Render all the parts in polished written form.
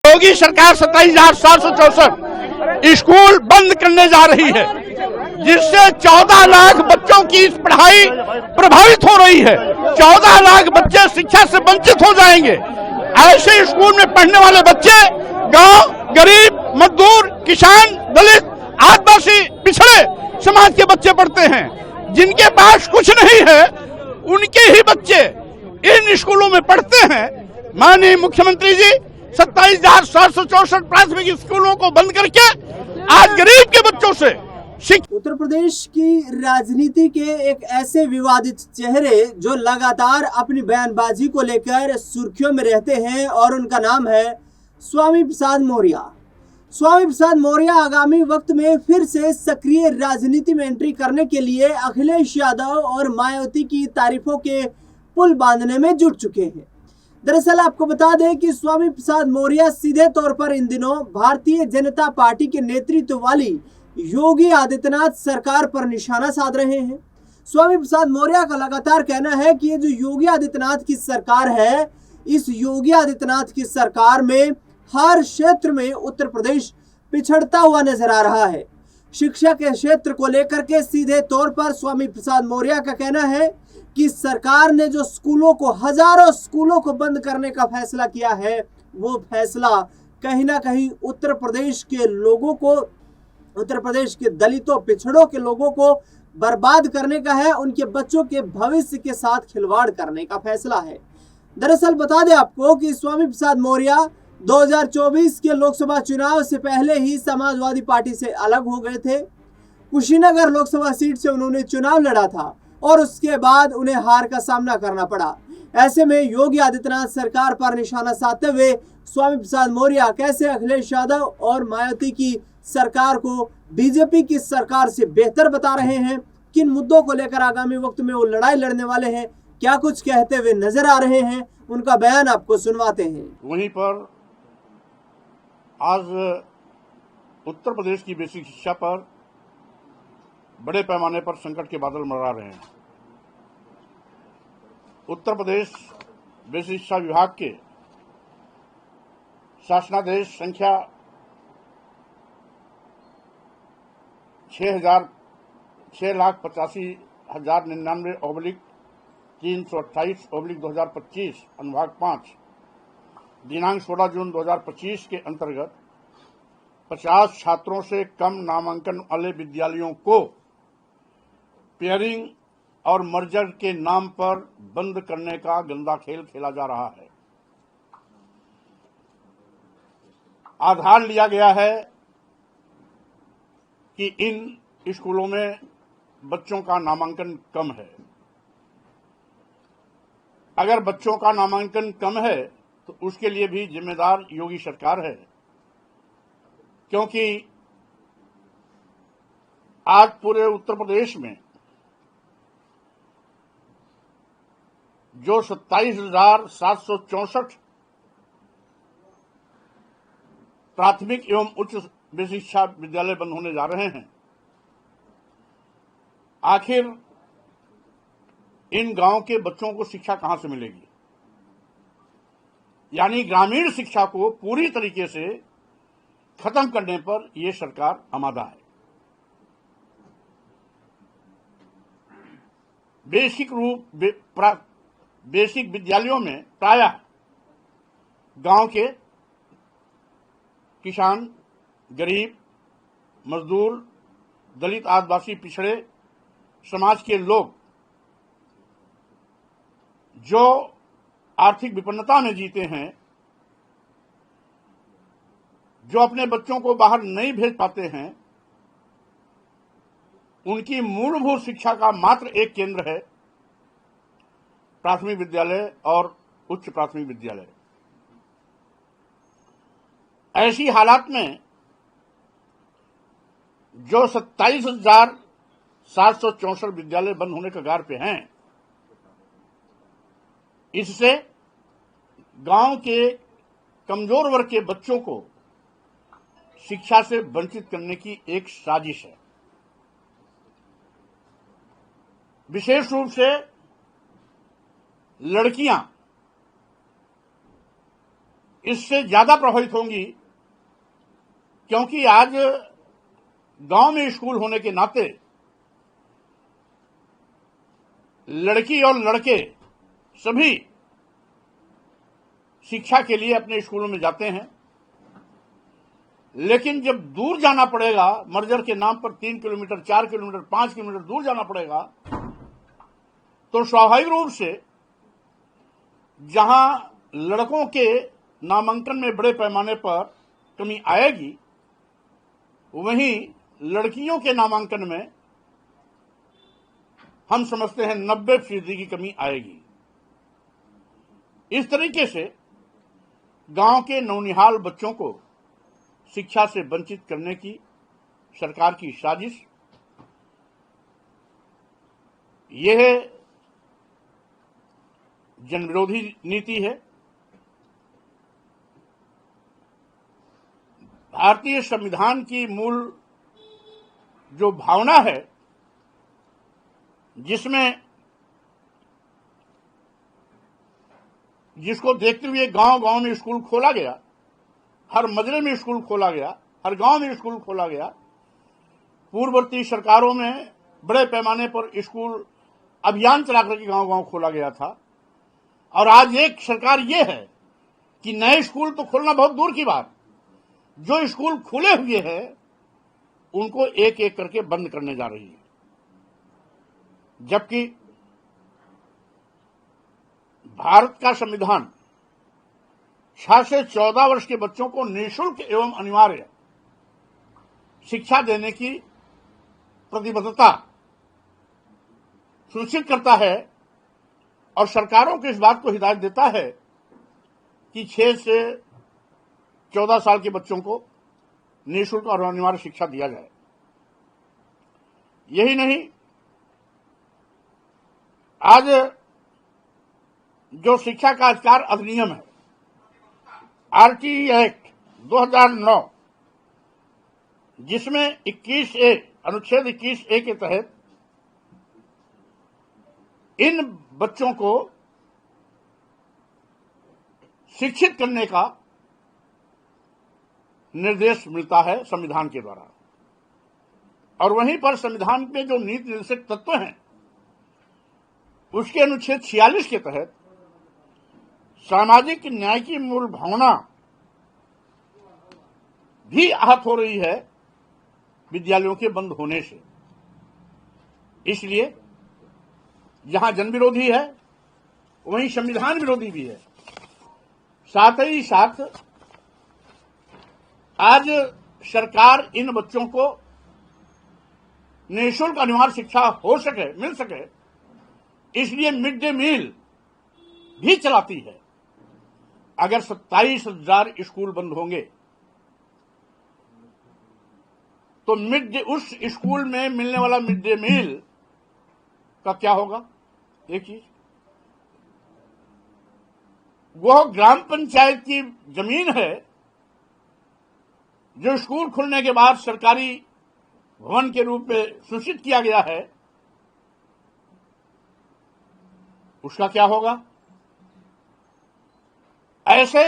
योगी सरकार 27,764 स्कूल बंद करने जा रही है, जिससे 14 लाख बच्चों की पढ़ाई प्रभावित हो रही है। 14 लाख बच्चे शिक्षा से वंचित हो जाएंगे। ऐसे स्कूल में पढ़ने वाले बच्चे गांव, गरीब, मजदूर, किसान, दलित, आदिवासी, पिछड़े समाज के बच्चे पढ़ते हैं। जिनके पास कुछ नहीं है, उनके ही बच्चे इन स्कूलों में पढ़ते हैं। माननीय मुख्यमंत्री जी 27,764 प्राथमिक स्कूलों को बंद करके आज गरीब के बच्चों से उत्तर प्रदेश की राजनीति के एक ऐसे विवादित चेहरे जो लगातार अपनी बयानबाजी को लेकर सुर्खियों में रहते हैं और उनका नाम है स्वामी प्रसाद मौर्य। स्वामी प्रसाद मौर्य आगामी वक्त में फिर से सक्रिय राजनीति में एंट्री करने के लिए अखिलेश यादव और मायावती की तारीफों के पुल बांधने में जुट चुके हैं। दरअसल आपको बता दें कि स्वामी प्रसाद मौर्य सीधे तौर पर इन दिनों भारतीय जनता पार्टी के नेतृत्व वाली योगी आदित्यनाथ सरकार पर निशाना साध रहे हैं। स्वामी प्रसाद मौर्य का लगातार कहना है कि ये जो योगी आदित्यनाथ की सरकार है, इस योगी आदित्यनाथ की सरकार में हर क्षेत्र में उत्तर प्रदेश पिछड़ता हुआ नजर आ रहा है। शिक्षा के क्षेत्र को लेकर के सीधे तौर पर स्वामी प्रसाद मौर्य का कहना है कि सरकार ने जो स्कूलों को, हजारों स्कूलों को बंद करने का फैसला किया है, वो फैसला कहीं ना कहीं उत्तर प्रदेश के लोगों को, उत्तर प्रदेश के दलितों, पिछड़ों के लोगों को बर्बाद करने का है, उनके बच्चों के भविष्य के साथ खिलवाड़ करने का फैसला है। दरअसल बता दें आपको कि स्वामी प्रसाद मौर्य 2024 के लोकसभा चुनाव से पहले ही समाजवादी पार्टी से अलग हो गए थे। कुशीनगर लोकसभा सीट से उन्होंने चुनाव लड़ा था और उसके बाद उन्हें हार का सामना करना पड़ा। ऐसे में योगी आदित्यनाथ सरकार पर निशाना साधते हुए स्वामी प्रसाद मौर्य कैसे अखिलेश यादव और मायावती की सरकार को बीजेपी की सरकार से बेहतर बता रहे हैं, किन मुद्दों को लेकर आगामी वक्त में वो लड़ाई लड़ने वाले हैं, क्या कुछ कहते हुए नजर आ रहे हैं, उनका बयान आपको सुनवाते हैं। वहीं पर आज उत्तर प्रदेश की बेसिक शिक्षा पर बड़े पैमाने पर संकट के बादल मंडरा रहे हैं। उत्तर प्रदेश बेसिक शिक्षा विभाग के शासनादेश संख्या 6,85,099/328/2025 अनुभाग 5 दिनांक 16 जून 2025 के अंतर्गत 50 छात्रों से कम नामांकन वाले विद्यालयों को पेयरिंग और मर्जर के नाम पर बंद करने का गंदा खेल खेला जा रहा है। आधार लिया गया है कि इन स्कूलों में बच्चों का नामांकन कम है। अगर बच्चों का नामांकन कम है तो उसके लिए भी जिम्मेदार योगी सरकार है, क्योंकि आज पूरे उत्तर प्रदेश में जो 27,764 प्राथमिक एवं उच्च बेसिक शिक्षा विद्यालय बंद होने जा रहे हैं, आखिर इन गांव के बच्चों को शिक्षा कहां से मिलेगी? यानी ग्रामीण शिक्षा को पूरी तरीके से खत्म करने पर यह सरकार आमादा है। बेसिक विद्यालयों में प्रायः गांव के किसान, गरीब, मजदूर, दलित, आदिवासी, पिछड़े समाज के लोग जो आर्थिक विपन्नता में जीते हैं, जो अपने बच्चों को बाहर नहीं भेज पाते हैं, उनकी मूलभूत शिक्षा का मात्र एक केंद्र है प्राथमिक विद्यालय और उच्च प्राथमिक विद्यालय। ऐसी हालात में जो 27,764 विद्यालय बंद होने के कगार पे हैं, इससे गांव के कमजोर वर्ग के बच्चों को शिक्षा से वंचित करने की एक साजिश है। विशेष रूप से लड़कियां इससे ज्यादा प्रभावित होंगी, क्योंकि आज गांव में स्कूल होने के नाते लड़की और लड़के सभी शिक्षा के लिए अपने स्कूलों में जाते हैं। लेकिन जब दूर जाना पड़ेगा, मर्जर के नाम पर 3 किलोमीटर, 4 किलोमीटर, 5 किलोमीटर दूर जाना पड़ेगा, तो स्वाभाविक रूप से जहां लड़कों के नामांकन में बड़े पैमाने पर कमी आएगी, वहीं लड़कियों के नामांकन में हम समझते हैं 90% की कमी आएगी। इस तरीके से गांव के नौनिहाल बच्चों को शिक्षा से वंचित करने की सरकार की साजिश, यह जनविरोधी नीति है। भारतीय संविधान की मूल जो भावना है, जिसको देखते हुए गांव गांव में स्कूल खोला गया, हर मजरे में स्कूल खोला गया, हर गांव में स्कूल खोला गया। पूर्ववर्ती सरकारों में बड़े पैमाने पर स्कूल अभियान चलाकर के गांव गांव खोला गया था, और आज एक सरकार ये है कि नए स्कूल तो खोलना बहुत दूर की बात, जो स्कूल खुले हुए हैं उनको एक एक करके बंद करने जा रही है। जबकि भारत का संविधान 6 से 14 वर्ष के बच्चों को निःशुल्क एवं अनिवार्य शिक्षा देने की प्रतिबद्धता सुनिश्चित करता है, और सरकारों को इस बात को हिदायत देता है कि 6 से 14 साल के बच्चों को निःशुल्क और अनिवार्य शिक्षा दिया जाए। यही नहीं, आज जो शिक्षा का अधिकार अधिनियम है, आरटीई एक्ट 2009, जिसमें 21A अनुच्छेद 21A के तहत इन बच्चों को शिक्षित करने का निर्देश मिलता है संविधान के द्वारा, और वहीं पर संविधान में जो नीति निर्देशक तत्व हैं, उसके अनुच्छेद 46 के तहत सामाजिक न्याय की मूल भावना भी आहत हो रही है विद्यालयों के बंद होने से। इसलिए जहां जन विरोधी है, वहीं संविधान विरोधी भी है। साथ ही साथ आज सरकार इन बच्चों को निःशुल्क अनिवार्य शिक्षा हो सके, मिल सके, इसलिए मिड डे मील भी चलाती है। अगर 27,000 स्कूल बंद होंगे तो उस स्कूल में मिलने वाला मिड डे मील का क्या होगा? एक चीज, वह ग्राम पंचायत की जमीन है जो स्कूल खुलने के बाद सरकारी भवन के रूप में सूचित किया गया है, उसका क्या होगा? ऐसे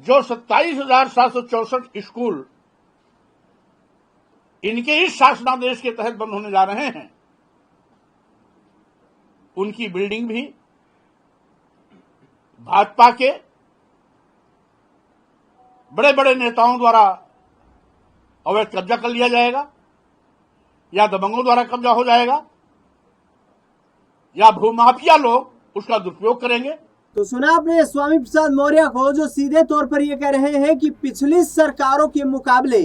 जो 27,764 स्कूल इनके इस शासनादेश के तहत बंद होने जा रहे हैं, उनकी बिल्डिंग भी भाजपा के बड़े बड़े नेताओं द्वारा अवैध कब्जा कर लिया जाएगा, या दबंगों द्वारा कब्जा हो जाएगा, या भूमाफिया लोग उसका दुरुपयोग करेंगे। तो सुना आपने स्वामी प्रसाद मौर्य को, जो सीधे तौर पर यह कह रहे हैं कि पिछली सरकारों के मुकाबले,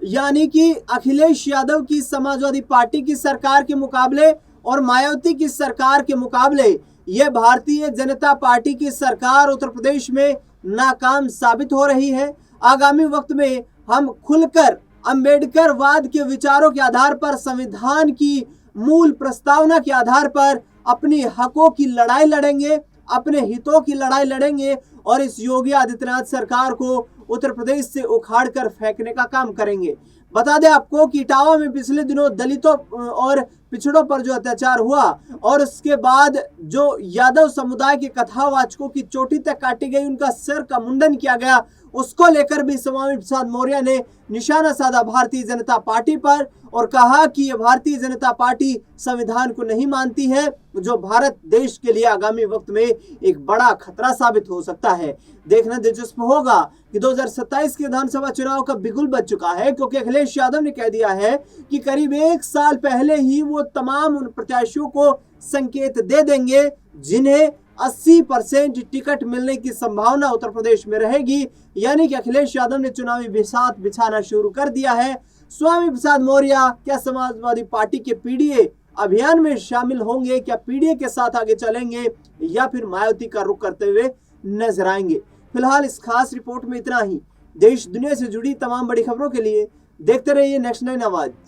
यानी कि अखिलेश यादव की समाजवादी पार्टी की सरकार के मुकाबले और मायावती की सरकार के मुकाबले, यह भारतीय जनता पार्टी की सरकार उत्तर प्रदेश में नाकाम साबित हो रही है। आगामी वक्त में हम खुलकर अंबेडकरवाद के विचारों के आधार पर, संविधान की मूल प्रस्तावना के आधार पर अपनी हकों की लड़ाई लड़ेंगे, अपने हितों की लड़ाई लड़ेंगे, और इस योगी आदित्यनाथ सरकार को उत्तर प्रदेश से उखाड़ कर फेंकने का काम करेंगे। बता दें आपको कि इटावा में पिछले दिनों दलितों और पिछड़ों पर जो अत्याचार हुआ और उसके बाद जो यादव समुदाय के कथावाचकों की चोटी तक काटी गई, उनका सिर का मुंडन किया गया, उसको लेकर भी स्वामी प्रसाद मौर्य ने निशाना साधा भारतीय जनता पार्टी पर और कहा कि ये भारतीय जनता पार्टी संविधान को नहीं मानती है, जो भारत देश के लिए आगामी वक्त में एक बड़ा खतरा साबित हो सकता है। देखना दिलचस्प होगा कि 2027 के विधानसभा चुनाव का बिगुल बज चुका है, क्योंकि अखिलेश यादव ने कह दिया है कि करीब 1 साल पहले ही वो तमाम उन प्रत्याशियों को संकेत दे देंगे जिन्हें 80% टिकट मिलने की संभावना उत्तर प्रदेश में रहेगी। यानी कि अखिलेश यादव ने चुनावी बिसात बिछाना शुरू कर दिया है। स्वामी प्रसाद मौर्य क्या समाजवादी पार्टी के पीडीए अभियान में शामिल होंगे? क्या पीडीए के साथ आगे चलेंगे या फिर मायावती का रुख करते हुए नजर आएंगे? फिलहाल इस खास रिपोर्ट में इतना ही। देश दुनिया से जुड़ी तमाम बड़ी खबरों के लिए देखते रहिए नेक्स्ट 9 आवाज।